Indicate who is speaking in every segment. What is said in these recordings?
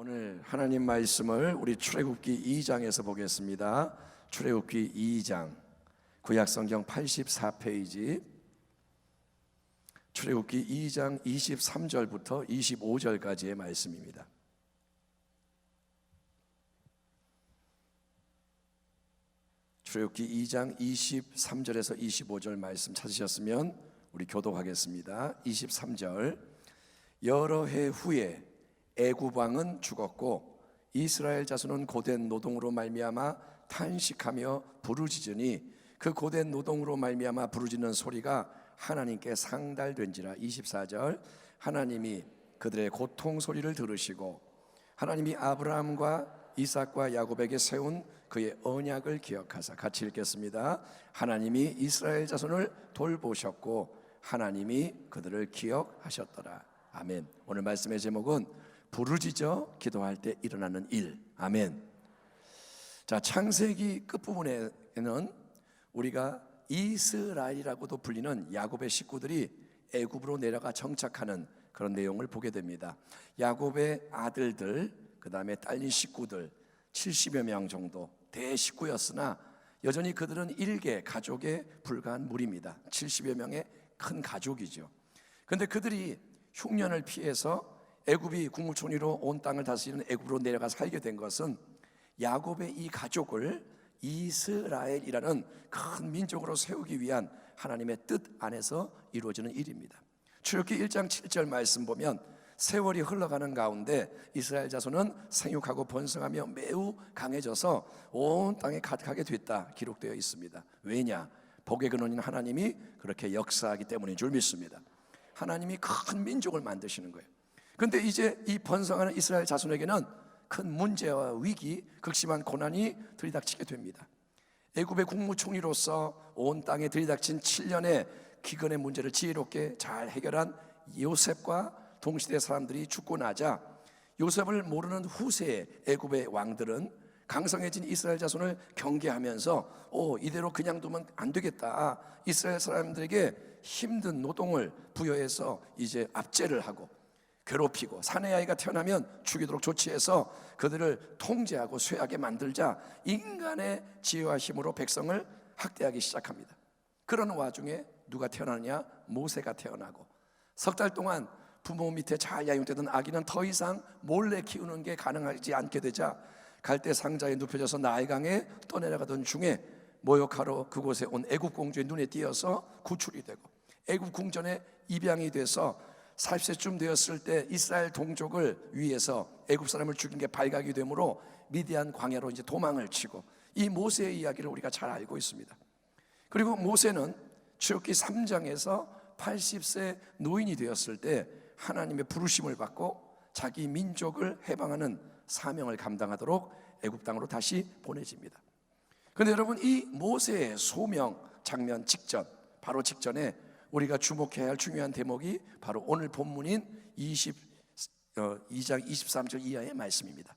Speaker 1: 오늘 하나님 말씀을 우리 출애굽기 2장에서 보겠습니다. 출애굽기 2장 구약성경 84페이지 출애굽기 2장 23절부터 25절까지의 말씀입니다. 출애굽기 2장 23절에서 25절 말씀 찾으셨으면 우리 교독하겠습니다. 23절 여러 해 후에 애굽 왕은 죽었고 이스라엘 자손은 고된 노동으로 말미암아 탄식하며 부르짖으니 그 고된 노동으로 말미암아 부르짖는 소리가 하나님께 상달된지라. 24절 하나님이 그들의 고통 소리를 들으시고 하나님이 아브라함과 이삭과 야곱에게 세운 그의 언약을 기억하사. 같이 읽겠습니다. 하나님이 이스라엘 자손을 돌보셨고 하나님이 그들을 기억하셨더라. 아멘. 오늘 말씀의 제목은 부르짖어 기도할 때 일어나는 일. 아멘. 자, 창세기 끝부분에는 우리가 이스라엘이라고도 불리는 야곱의 식구들이 애굽으로 내려가 정착하는 그런 내용을 보게 됩니다. 야곱의 아들들, 그 다음에 딸린 식구들 70여 명 정도 대식구였으나 여전히 그들은 일개 가족에 불과한 무리입니다. 70여 명의 큰 가족이죠. 그런데 그들이 흉년을 피해서 애굽이 국무총리로 온 땅을 다스리는 애굽으로 내려가 살게 된 것은 야곱의 이 가족을 이스라엘이라는 큰 민족으로 세우기 위한 하나님의 뜻 안에서 이루어지는 일입니다. 출애굽기 1장 7절 말씀 보면 세월이 흘러가는 가운데 이스라엘 자손은 생육하고 번성하며 매우 강해져서 온 땅에 가득하게 됐다 기록되어 있습니다. 왜냐? 복의 근원인 하나님이 그렇게 역사하기 때문인 줄 믿습니다. 하나님이 큰 민족을 만드시는 거예요. 그런데 이제 이 번성하는 이스라엘 자손에게는 큰 문제와 위기, 극심한 고난이 들이닥치게 됩니다. 애굽의 국무총리로서 온 땅에 들이닥친 7년의 기근의 문제를 지혜롭게 잘 해결한 요셉과 동시대 사람들이 죽고 나자 요셉을 모르는 후세의 애굽의 왕들은 강성해진 이스라엘 자손을 경계하면서 이대로 그냥 두면 안 되겠다. 이스라엘 사람들에게 힘든 노동을 부여해서 이제 압제를 하고 괴롭히고 사내 아이가 태어나면 죽이도록 조치해서 그들을 통제하고 쇠하게 만들자 인간의 지혜와 힘으로 백성을 학대하기 시작합니다. 그런 와중에 누가 태어나느냐? 모세가 태어나고 석 달 동안 부모 밑에 잘 양육되던 아기는 더 이상 몰래 키우는 게 가능하지 않게 되자 갈대 상자에 눕혀져서 나일강에 떠내려가던 중에 모욕하러 그곳에 온 애굽 공주의 눈에 띄어서 구출이 되고 애굽 궁전에 입양이 돼서 40세쯤 되었을 때 이스라엘 동족을 위해서 애굽 사람을 죽인 게 발각이 되므로 미디안 광야로 이제 도망을 치고 이 모세의 이야기를 우리가 잘 알고 있습니다. 그리고 모세는 출애굽기 3장에서 80세 노인이 되었을 때 하나님의 부르심을 받고 자기 민족을 해방하는 사명을 감당하도록 애굽 땅으로 다시 보내집니다. 그런데 여러분, 이 모세의 소명 장면 직전, 바로 직전에 우리가 주목해야 할 중요한 대목이 바로 오늘 본문인 2장 23절 이하의 말씀입니다.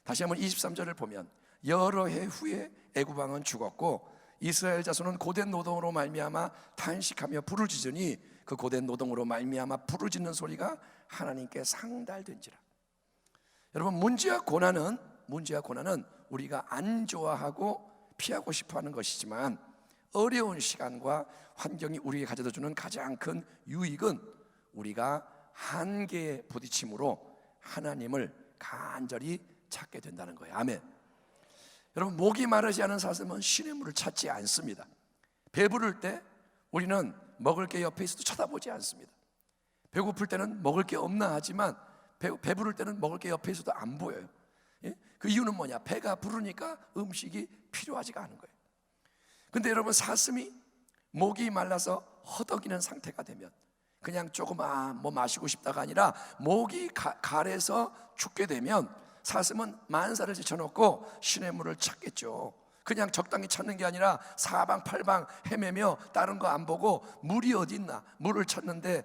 Speaker 1: 다시 한번 23절을 보면 여러 해 후에 애굽 왕은 죽었고 이스라엘 자손은 고된 노동으로 말미암아 탄식하며 부르짖으니 그 고된 노동으로 말미암아 부르짖는 소리가 하나님께 상달된지라. 여러분, 문제와 고난은 우리가 안 좋아하고 피하고 싶어하는 것이지만 어려운 시간과 환경이 우리에게 가져다 주는 가장 큰 유익은 우리가 한계에 부딪힘으로 하나님을 간절히 찾게 된다는 거예요. 아멘. 여러분, 목이 마르지 않은 사슴은 시냇물을 찾지 않습니다. 배부를 때 우리는 먹을 게 옆에 있어도 쳐다보지 않습니다. 배고플 때는 먹을 게 없나 하지만 배부를 때는 먹을 게 옆에 있어도 안 보여요. 그 이유는 뭐냐? 배가 부르니까 음식이 필요하지가 않은 거예요. 근데 여러분, 사슴이 목이 말라서 허덕이는 상태가 되면 그냥 조금 뭐 마시고 싶다가 아니라 목이 가래서 죽게 되면 사슴은 만사를 제쳐놓고 시냇물을 찾겠죠. 그냥 적당히 찾는 게 아니라 사방팔방 헤매며 다른 거 안 보고 물이 어디 있나 물을 찾는데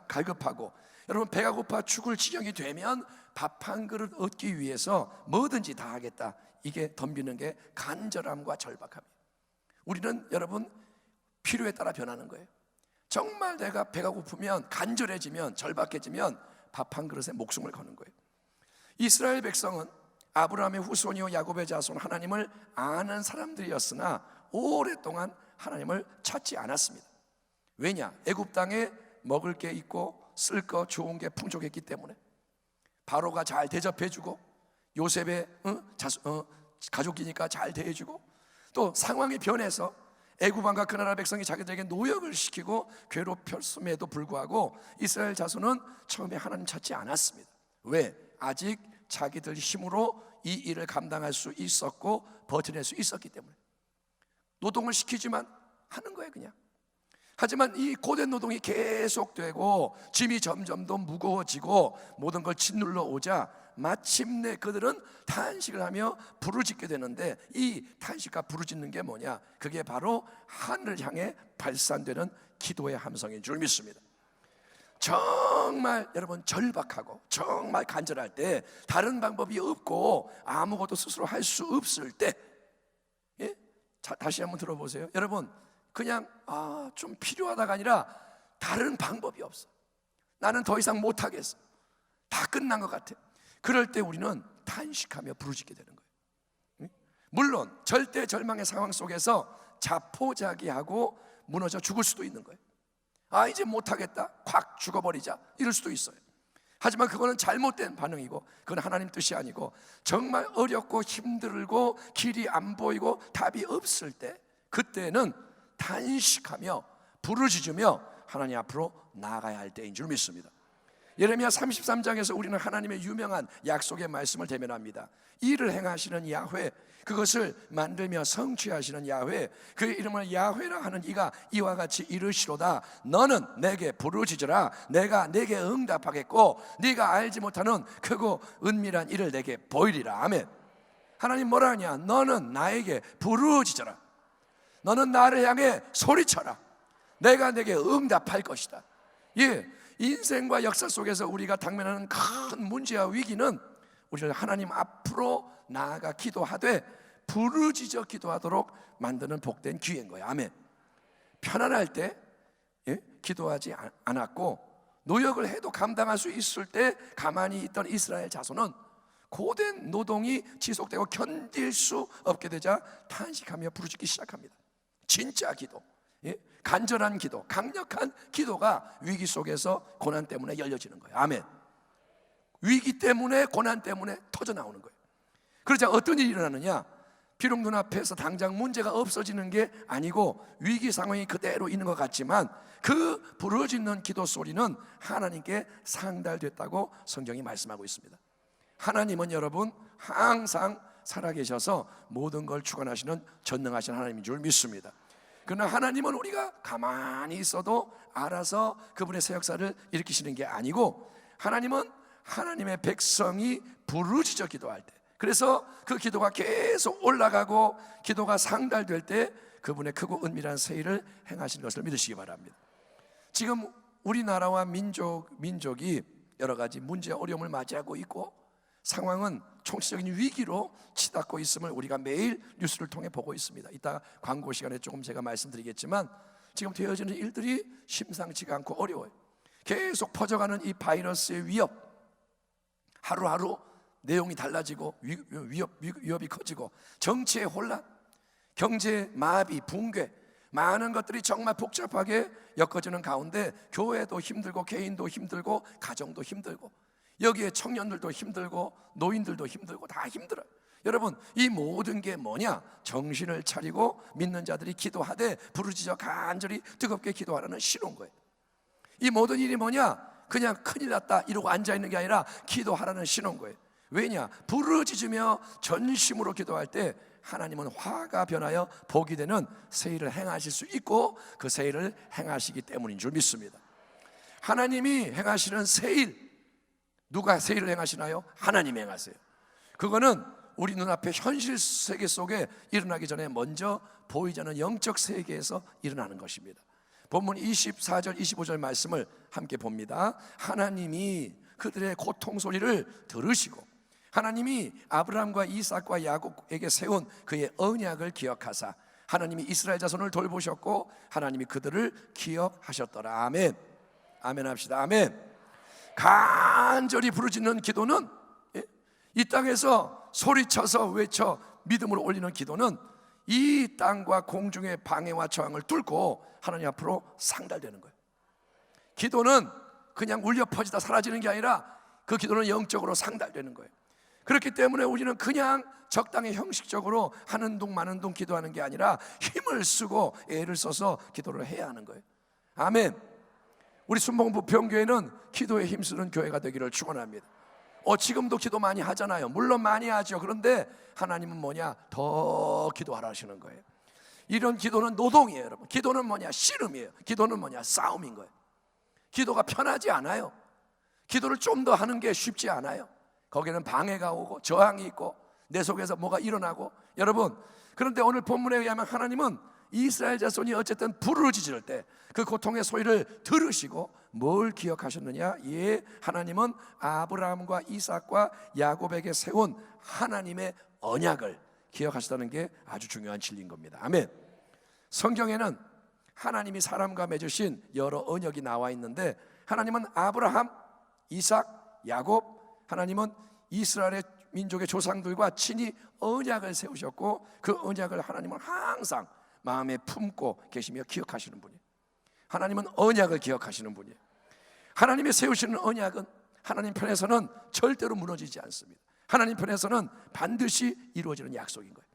Speaker 1: 갈급하고, 여러분, 배가 고파 죽을 지경이 되면 밥 한 그릇 얻기 위해서 뭐든지 다 하겠다. 이게 덤비는 게 간절함과 절박함이에요. 우리는 여러분 필요에 따라 변하는 거예요. 정말 내가 배가 고프면, 간절해지면, 절박해지면 밥 한 그릇에 목숨을 거는 거예요. 이스라엘 백성은 아브라함의 후손이요 야곱의 자손 하나님을 아는 사람들이었으나 오랫동안 하나님을 찾지 않았습니다. 왜냐? 애굽 땅에 먹을 게 있고 쓸 거 좋은 게 풍족했기 때문에 바로가 잘 대접해주고 요셉의 가족이니까 잘 대해주고 또 상황이 변해서 애굽 왕과 그 나라 백성이 자기들에게 노역을 시키고 괴롭혔음에도 불구하고 이스라엘 자손은 처음에 하나님 찾지 않았습니다. 왜? 아직 자기들 힘으로 이 일을 감당할 수 있었고 버텨낼 수 있었기 때문에 노동을 시키지만 하는 거예요 그냥. 하지만 이 고된 노동이 계속되고 짐이 점점 더 무거워지고 모든 걸 짓눌러 오자 마침내 그들은 탄식을 하며 부르짖게 되는데 이 탄식과 부르짖는 게 뭐냐? 그게 바로 하늘을 향해 발산되는 기도의 함성인 줄 믿습니다. 정말 여러분 절박하고 정말 간절할 때 다른 방법이 없고 아무것도 스스로 할 수 없을 때 자, 다시 한번 들어보세요. 여러분 그냥 좀 필요하다가 아니라 다른 방법이 없어. 나는 더 이상 못하겠어. 다 끝난 것 같아. 그럴 때 우리는 탄식하며 부르짖게 되는 거예요. 물론 절대 절망의 상황 속에서 자포자기하고 무너져 죽을 수도 있는 거예요. 이제 못하겠다, 콱 죽어버리자 이럴 수도 있어요. 하지만 그거는 잘못된 반응이고 그건 하나님 뜻이 아니고 정말 어렵고 힘들고 길이 안 보이고 답이 없을 때 그때는 탄식하며 부르짖으며 하나님 앞으로 나아가야 할 때인 줄 믿습니다. 예레미야 33장에서 우리는 하나님의 유명한 약속의 말씀을 대면합니다. 이를 행하시는 야훼, 그것을 만들며 성취하시는 야훼, 그 이름을 야훼라 하는 이가 이와 같이 이르시로다. 너는 내게 부르짖으라. 내가 내게 응답하겠고 네가 알지 못하는 크고 은밀한 일을 내게 보이리라. 아멘. 하나님 뭐라 하냐? 너는 나에게 부르짖어라. 너는 나를 향해 소리쳐라. 내가 내게 응답할 것이다. 인생과 역사 속에서 우리가 당면하는 큰 문제와 위기는 우리를 하나님 앞으로 나아가 기도하되 부르짖어 기도하도록 만드는 복된 기회인 거예요. 아멘. 편안할 때 기도하지 않았고 노역을 해도 감당할 수 있을 때 가만히 있던 이스라엘 자손은 고된 노동이 지속되고 견딜 수 없게 되자 탄식하며 부르짖기 시작합니다. 진짜 기도, 간절한 기도, 강력한 기도가 위기 속에서 고난 때문에 열려지는 거예요. 아멘. 위기 때문에 고난 때문에 터져 나오는 거예요. 그러자 어떤 일이 일어나느냐? 비록 눈앞에서 당장 문제가 없어지는 게 아니고 위기 상황이 그대로 있는 것 같지만 그 부르짖는 기도 소리는 하나님께 상달됐다고 성경이 말씀하고 있습니다. 하나님은 여러분 항상 살아계셔서 모든 걸 주관하시는 전능하신 하나님인 줄 믿습니다. 그러나 하나님은 우리가 가만히 있어도 알아서 그분의 새 역사를 일으키시는 게 아니고 하나님은 하나님의 백성이 부르짖어 기도할 때, 그래서 그 기도가 계속 올라가고 기도가 상달될 때 그분의 크고 은밀한 새 일을 행하시는 것을 믿으시기 바랍니다. 지금 우리나라와 민족이 여러 가지 문제 어려움을 맞이하고 있고 상황은 총체적인 위기로 치닫고 있음을 우리가 매일 뉴스를 통해 보고 있습니다. 이따 광고 시간에 조금 제가 말씀드리겠지만 지금 되어지는 일들이 심상치가 않고 어려워요. 계속 퍼져가는 이 바이러스의 위협, 하루하루 내용이 달라지고 위협이 커지고 정치의 혼란, 경제 마비, 붕괴, 많은 것들이 정말 복잡하게 엮어지는 가운데 교회도 힘들고 개인도 힘들고 가정도 힘들고 여기에 청년들도 힘들고 노인들도 힘들고 다 힘들어요. 여러분 이 모든 게 뭐냐? 정신을 차리고 믿는 자들이 기도하되 부르짖어 간절히 뜨겁게 기도하라는 신호인 거예요. 이 모든 일이 뭐냐? 그냥 큰일 났다 이러고 앉아있는 게 아니라 기도하라는 신호인 거예요. 왜냐? 부르짖으며 전심으로 기도할 때 하나님은 화가 변하여 복이 되는 새 일을 행하실 수 있고 그 새 일을 행하시기 때문인 줄 믿습니다. 하나님이 행하시는 새 일, 누가 새 일을 행하시나요? 하나님이 행하세요. 그거는 우리 눈앞에 현실 세계 속에 일어나기 전에 먼저 보이지 않는 영적 세계에서 일어나는 것입니다. 본문 24절 25절 말씀을 함께 봅니다. 하나님이 그들의 고통 소리를 들으시고 하나님이 아브라함과 이삭과 야곱에게 세운 그의 언약을 기억하사 하나님이 이스라엘 자손을 돌보셨고 하나님이 그들을 기억하셨더라. 아멘. 아멘 합시다. 아멘. 간절히 부르짖는 기도는 이 땅에서 소리쳐서 외쳐 믿음으로 올리는 기도는 이 땅과 공중의 방해와 저항을 뚫고 하나님 앞으로 상달되는 거예요. 기도는 그냥 울려 퍼지다 사라지는 게 아니라 그 기도는 영적으로 상달되는 거예요. 그렇기 때문에 우리는 그냥 적당히 형식적으로 하는 둥 마는 둥 기도하는 게 아니라 힘을 쓰고 애를 써서 기도를 해야 하는 거예요. 아멘. 우리 순복음부 병교회는 기도에 힘쓰는 교회가 되기를 축원합니다. 지금도 기도 많이 하잖아요. 물론 많이 하죠. 그런데 하나님은 뭐냐? 더 기도하라 하시는 거예요. 이런 기도는 노동이에요, 여러분. 기도는 뭐냐? 씨름이에요. 기도는 뭐냐? 싸움인 거예요. 기도가 편하지 않아요. 기도를 좀 더 하는 게 쉽지 않아요. 거기는 방해가 오고 저항이 있고 내 속에서 뭐가 일어나고. 여러분, 그런데 오늘 본문에 의하면 하나님은 이스라엘 자손이 어쨌든 부르짖을 때 그 고통의 소리를 들으시고 뭘 기억하셨느냐? 예, 하나님은 아브라함과 이삭과 야곱에게 세운 하나님의 언약을 기억하시다는 게 아주 중요한 진리인 겁니다. 아멘. 성경에는 하나님이 사람과 맺으신 여러 언약이 나와 있는데, 하나님은 아브라함, 이삭, 야곱, 하나님은 이스라엘의 민족의 조상들과 친히 언약을 세우셨고, 그 언약을 하나님은 항상 마음에 품고 계시며 기억하시는 분이에요. 하나님은 언약을 기억하시는 분이에요. 하나님이 세우시는 언약은 하나님 편에서는 절대로 무너지지 않습니다. 하나님 편에서는 반드시 이루어지는 약속인 거예요.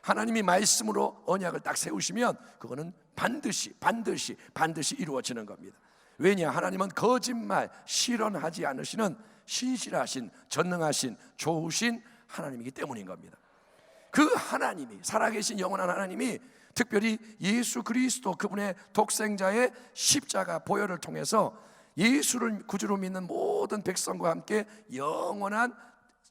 Speaker 1: 하나님이 말씀으로 언약을 딱 세우시면 그거는 반드시 이루어지는 겁니다. 왜냐? 하나님은 거짓말 실현하지 않으시는 신실하신, 전능하신, 좋으신 하나님이기 때문인 겁니다. 그 하나님이, 살아계신 영원한 하나님이 특별히 예수 그리스도, 그분의 독생자의 십자가 보혈을 통해서 예수를 구주로 믿는 모든 백성과 함께 영원한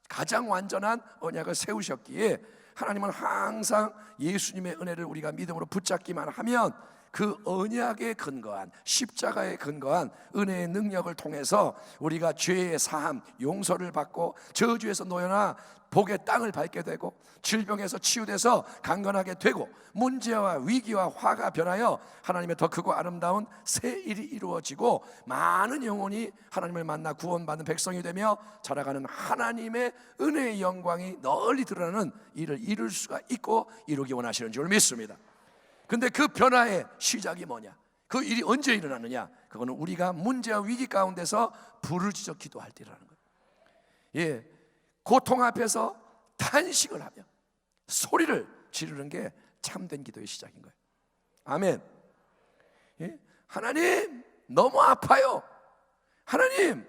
Speaker 1: 가장 완전한 언약을 세우셨기에, 하나님은 항상 예수님의 은혜를 우리가 믿음으로 붙잡기만 하면 그 언약에 근거한, 십자가에 근거한 은혜의 능력을 통해서 우리가 죄의 사함, 용서를 받고 저주에서 놓여나 복의 땅을 밟게 되고, 질병에서 치유돼서 강건하게 되고, 문제와 위기와 화가 변하여 하나님의 더 크고 아름다운 새 일이 이루어지고, 많은 영혼이 하나님을 만나 구원받는 백성이 되며 자라가는 하나님의 은혜의 영광이 널리 드러나는 일을 이룰 수가 있고 이루기 원하시는 줄 믿습니다. 근데 그 변화의 시작이 뭐냐? 그 일이 언제 일어나느냐? 그거는 우리가 문제와 위기 가운데서 부르짖어 기도할 때라는 거예요. 예, 고통 앞에서 탄식을 하며 소리를 지르는 게 참된 기도의 시작인 거예요. 아멘. 예? 하나님, 너무 아파요. 하나님,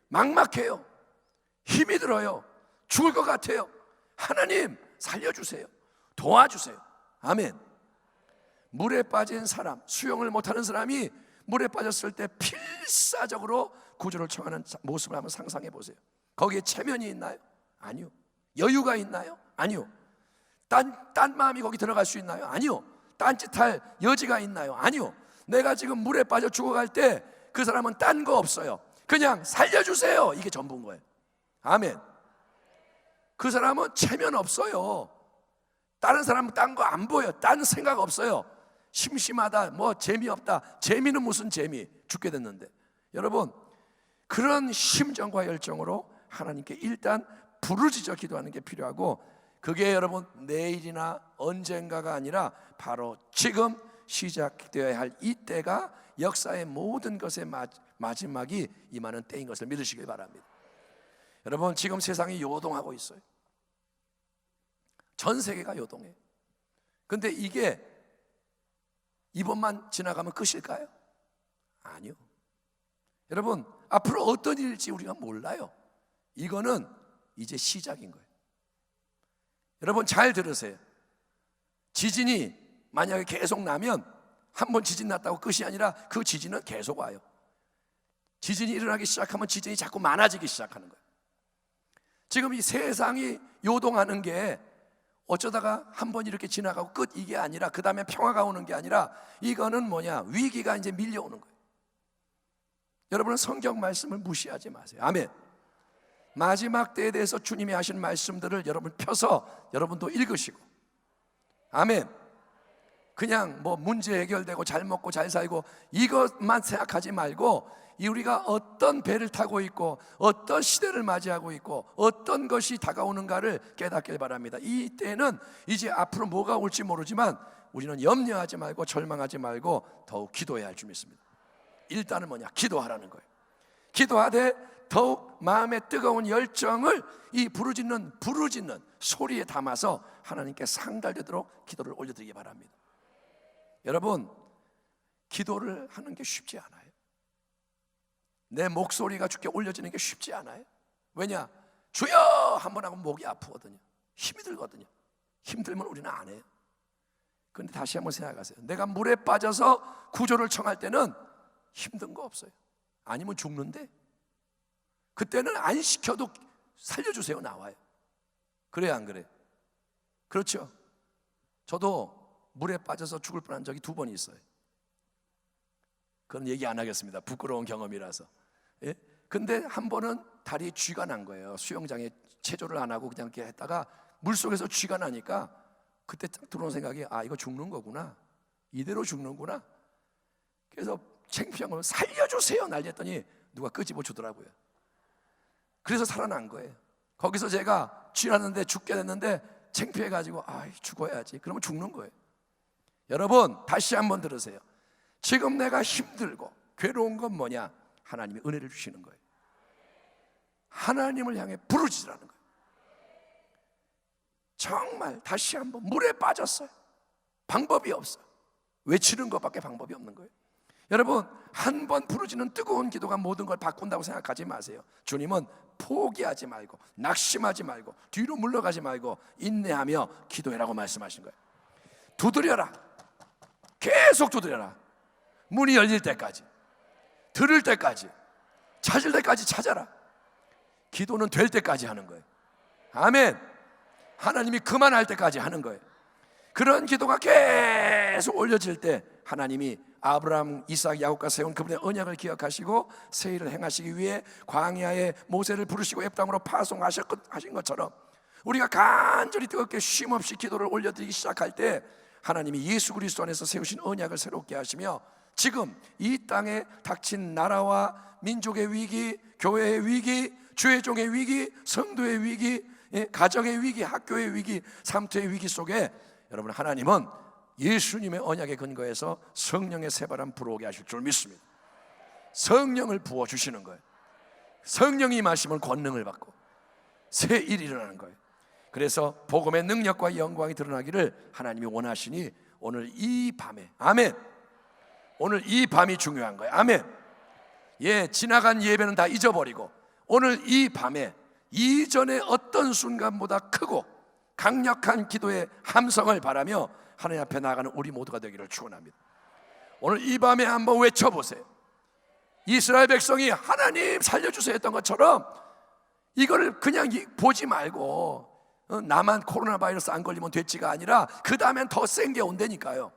Speaker 1: 막막해요. 힘이 들어요. 죽을 것 같아요. 하나님, 살려주세요. 도와주세요. 아멘. 물에 빠진 사람, 수영을 못하는 사람이 물에 빠졌을 때 필사적으로 구조를 청하는 모습을 한번 상상해 보세요. 거기에 체면이 있나요? 아니요. 여유가 있나요? 아니요. 딴 마음이 거기 들어갈 수 있나요? 아니요. 딴짓할 여지가 있나요? 아니요. 내가 지금 물에 빠져 죽어갈 때 그 사람은 딴 거 없어요. 그냥 살려주세요, 이게 전부인 거예요. 아멘. 그 사람은 체면 없어요. 다른 사람은 딴 거 안 보여. 딴 생각 없어요. 심심하다, 뭐 재미없다. 재미는 무슨 재미? 죽게 됐는데. 여러분, 그런 심정과 열정으로 하나님께 일단 부르짖어 기도하는 게 필요하고, 그게 여러분 내일이나 언젠가가 아니라 바로 지금 시작되어야 할 이때가 역사의 모든 것의 마지막이 임하는 때인 것을 믿으시길 바랍니다. 여러분, 지금 세상이 요동하고 있어요. 전 세계가 요동해요. 근데 이게 이번만 지나가면 끝일까요? 아니요. 여러분, 앞으로 어떤 일일지 우리가 몰라요. 이거는 이제 시작인 거예요. 여러분, 잘 들으세요. 지진이 만약에 계속 나면, 한 번 지진 났다고 끝이 아니라 그 지진은 계속 와요. 지진이 일어나기 시작하면 지진이 자꾸 많아지기 시작하는 거예요. 지금 이 세상이 요동하는 게 어쩌다가 한 번 이렇게 지나가고 끝, 이게 아니라, 그 다음에 평화가 오는 게 아니라, 이거는 뭐냐? 위기가 이제 밀려오는 거예요. 여러분은 성경 말씀을 무시하지 마세요. 아멘. 마지막 때에 대해서 주님이 하신 말씀들을 여러분 펴서 여러분도 읽으시고, 아멘. 그냥 뭐 문제 해결되고 잘 먹고 잘 살고 이것만 생각하지 말고, 이 우리가 어떤 배를 타고 있고 어떤 시대를 맞이하고 있고 어떤 것이 다가오는가를 깨닫길 바랍니다. 이 때는 이제 앞으로 뭐가 올지 모르지만 우리는 염려하지 말고 절망하지 말고 더욱 기도해야 할 줄 믿습니다. 일단은 뭐냐? 기도하라는 거예요. 기도하되 더욱 마음의 뜨거운 열정을 이 부르짖는 소리에 담아서 하나님께 상달되도록 기도를 올려드리기 바랍니다. 여러분, 기도를 하는 게 쉽지 않아요. 내 목소리가 주께 올려지는 게 쉽지 않아요. 왜냐? 주여 한번 하고 목이 아프거든요. 힘이 들거든요. 힘들면 우리는 안 해요. 그런데 다시 한번 생각하세요. 내가 물에 빠져서 구조를 청할 때는 힘든 거 없어요. 아니면 죽는데 그때는 안 시켜도 살려주세요 나와요. 그래요 안 그래요? 그렇죠. 저도 물에 빠져서 죽을 뻔한 적이 2번 있어요. 그건 얘기 안 하겠습니다. 부끄러운 경험이라서. 예? 근데 한 번은 다리에 쥐가 난 거예요. 수영장에 체조를 안 하고 그냥 이렇게 했다가 물속에서 쥐가 나니까 그때 딱 들어온 생각이, 아, 이거 죽는 거구나. 이대로 죽는구나. 그래서 창피한 걸 살려주세요 날렸더니 누가 끄집어 주더라고요. 그래서 살아난 거예요. 거기서 제가 쥐났는데 죽게 됐는데 창피해가지고 죽어야지. 그러면 죽는 거예요. 여러분 다시 한번 들으세요. 지금 내가 힘들고 괴로운 건 뭐냐? 하나님이 은혜를 주시는 거예요. 하나님을 향해 부르짖으라는 거예요. 정말 다시 한번 물에 빠졌어요. 방법이 없어요. 외치는 것밖에 방법이 없는 거예요. 여러분 한 번 부르짖는 뜨거운 기도가 모든 걸 바꾼다고 생각하지 마세요. 주님은 포기하지 말고 낙심하지 말고 뒤로 물러가지 말고 인내하며 기도해라고 말씀하신 거예요. 두드려라. 계속 두드려라. 문이 열릴 때까지, 들을 때까지, 찾을 때까지 찾아라. 기도는 될 때까지 하는 거예요. 아멘. 하나님이 그만할 때까지 하는 거예요. 그런 기도가 계속 올려질 때 하나님이 아브라함, 이삭, 야곱과 세운 그분의 언약을 기억하시고 새 일을 행하시기 위해 광야에 모세를 부르시고 앱 땅으로 파송하신 것처럼 우리가 간절히 뜨겁게 쉼없이 기도를 올려드리기 시작할 때 하나님이 예수 그리스도 안에서 세우신 언약을 새롭게 하시며 지금 이 땅에 닥친 나라와 민족의 위기, 교회의 위기, 주의 종의 위기, 성도의 위기, 가정의 위기, 학교의 위기, 삶터의 위기 속에 여러분 하나님은 예수님의 언약에 근거해서 성령의 새바람 불어오게 하실 줄 믿습니다. 성령을 부어주시는 거예요. 성령이 임하시면 권능을 받고 새 일이 일어나는 거예요. 그래서 복음의 능력과 영광이 드러나기를 하나님이 원하시니 오늘 이 밤에, 아멘, 오늘 이 밤이 중요한 거예요. 아멘. 지나간 예배는 다 잊어버리고 오늘 이 밤에 이전의 어떤 순간보다 크고 강력한 기도의 함성을 바라며 하나님 앞에 나아가는 우리 모두가 되기를 축원합니다. 오늘 이 밤에 한번 외쳐보세요. 이스라엘 백성이 하나님 살려주세요 했던 것처럼 이걸 그냥 보지 말고 나만 코로나 바이러스 안 걸리면 됐지가 아니라 그 다음엔 더 센 게 온다니까요.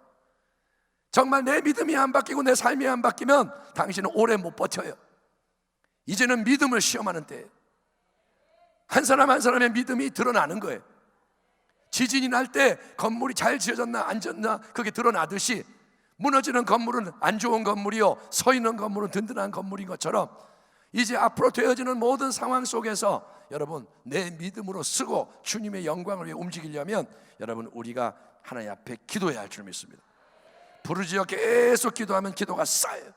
Speaker 1: 정말 내 믿음이 안 바뀌고 내 삶이 안 바뀌면 당신은 오래 못 버텨요. 이제는 믿음을 시험하는 때예요. 한 사람 한 사람의 믿음이 드러나는 거예요. 지진이 날 때 건물이 잘 지어졌나 안 지었나 그게 드러나듯이 무너지는 건물은 안 좋은 건물이요 서 있는 건물은 든든한 건물인 것처럼 이제 앞으로 되어지는 모든 상황 속에서 여러분 내 믿음으로 쓰고 주님의 영광을 위해 움직이려면 여러분 우리가 하나님 앞에 기도해야 할 줄 믿습니다. 부르짖어 계속 기도하면 기도가 쌓여요.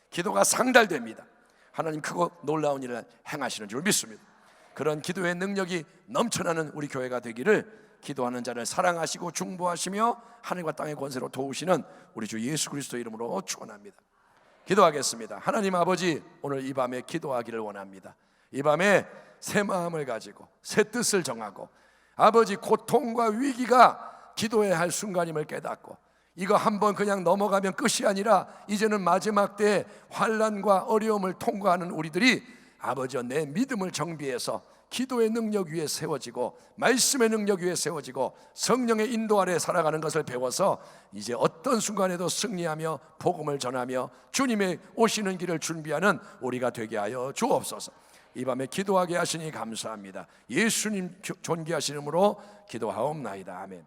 Speaker 1: 기도가 상달됩니다. 하나님 크고 놀라운 일을 행하시는 줄 믿습니다. 그런 기도의 능력이 넘쳐나는 우리 교회가 되기를 기도하는 자를 사랑하시고 중보하시며 하늘과 땅의 권세로 도우시는 우리 주 예수 그리스도 이름으로 축원합니다. 기도하겠습니다. 하나님 아버지, 오늘 이 밤에 기도하기를 원합니다. 이 밤에 새 마음을 가지고 새 뜻을 정하고 아버지 고통과 위기가 기도해야 할 순간임을 깨닫고 이거 한번 그냥 넘어가면 끝이 아니라 이제는 마지막 때에 환난과 어려움을 통과하는 우리들이 아버지여 내 믿음을 정비해서 기도의 능력 위에 세워지고 말씀의 능력 위에 세워지고 성령의 인도 아래 살아가는 것을 배워서 이제 어떤 순간에도 승리하며 복음을 전하며 주님의 오시는 길을 준비하는 우리가 되게 하여 주옵소서. 이 밤에 기도하게 하시니 감사합니다. 예수님 존귀하신 이름으로 기도하옵나이다. 아멘.